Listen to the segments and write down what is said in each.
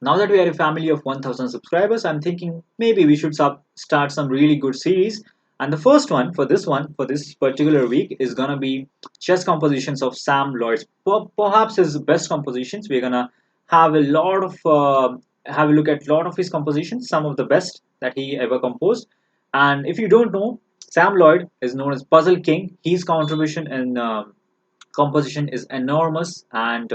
Now that we are a family of 1000 subscribers, I'm thinking maybe we should start some really good series. And the first one for this particular week is gonna be chess compositions of Sam Loyd. Perhaps his best compositions. We're gonna have a lot of have a look at a lot of his compositions, some of the best that he ever composed. And if you don't know, Sam Loyd is known as Puzzle King. His contribution in composition is enormous and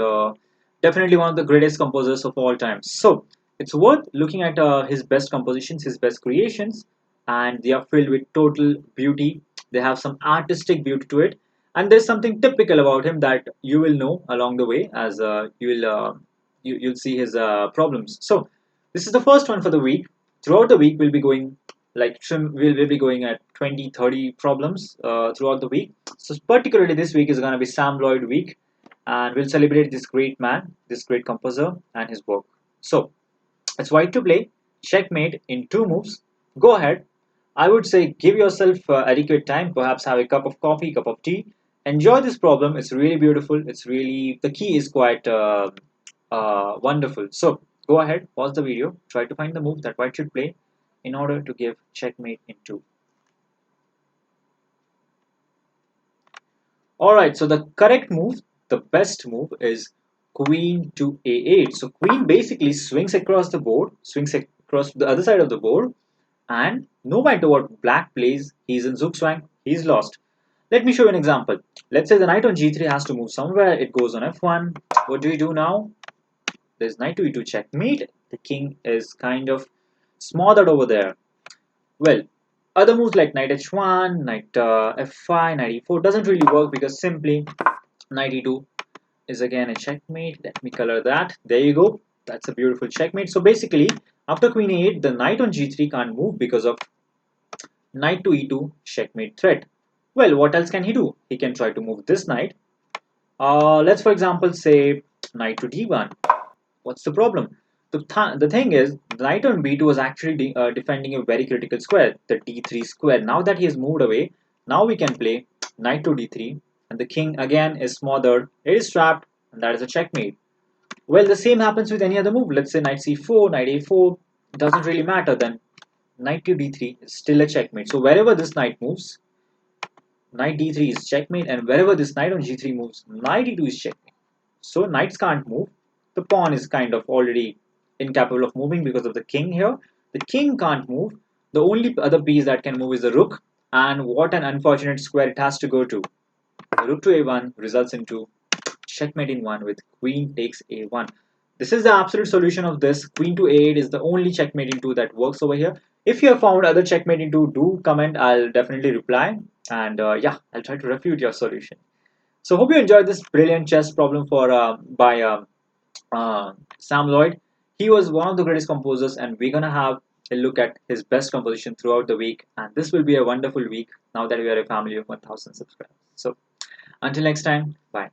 definitely one of the greatest composers of all time. So it's worth looking at his best compositions, his best creations, and they are filled with total beauty. They have some artistic beauty to it, and there's something typical about him that you will know along the way as you'll see his problems. So this is the first one for the week. Throughout the week, we'll be going we'll be going at 20, 30 problems throughout the week. So particularly this week is going to be Sam Loyd week, and we'll celebrate this great man, this great composer, and his work. So it's white to play, checkmate in 2 moves. Go ahead. I would say give yourself adequate time. Perhaps have a cup of coffee, cup of tea. Enjoy this problem. It's really beautiful. It's really the key is quite wonderful. So go ahead, pause the video, try to find the move that white should play in order to give checkmate in 2. Alright, so the correct move, the best move is queen to a8. So queen basically swings across the board, swings across the other side of the board, and no matter what black plays, he's in zugzwang, he's lost. Let me show you an example. Let's say the knight on g3 has to move somewhere, it goes on f1. What do we do now? There's knight to e2 checkmate. The king is kind of smothered over there. Well, other moves like knight h1, knight f5, knight e4 doesn't really work because simply knight e2 is again a checkmate. Let me color that. There you go. That's a beautiful checkmate. So basically, after queen a8, the knight on g3 can't move because of knight to e2 checkmate threat. Well, what else can he do? He can try to move this knight. Let's, for example, say knight to d1. What's the problem? The thing is, knight on b2 was actually defending a very critical square, the d3 square. Now that he has moved away, now we can play knight to d3, and the king again is smothered, it is trapped, and that is a checkmate. Well, the same happens with any other move. Let's say knight c4, knight a4, doesn't really matter then. Knight to d3 is still a checkmate. So wherever this knight moves, knight d3 is checkmate, and wherever this knight on g3 moves, knight e2 is checkmate. So knights can't move. The pawn is kind of already incapable of moving because of the king here. The king can't move. The only other piece that can move is the rook, and what an unfortunate square it has to go to. The rook to a1 results into checkmate in 1 with queen takes a1. This is the absolute solution of this. Queen to a8 is the only checkmate in 2 that works over here. If you have found other checkmate in 2, do comment. I'll definitely reply, and yeah, I'll try to refute your solution. So hope you enjoyed this brilliant chess problem for by Sam Loyd. He was one of the greatest composers, and we're gonna have a look at his best composition throughout the week. And this will be a wonderful week now that we are a family of 1000 subscribers. So until next time, bye.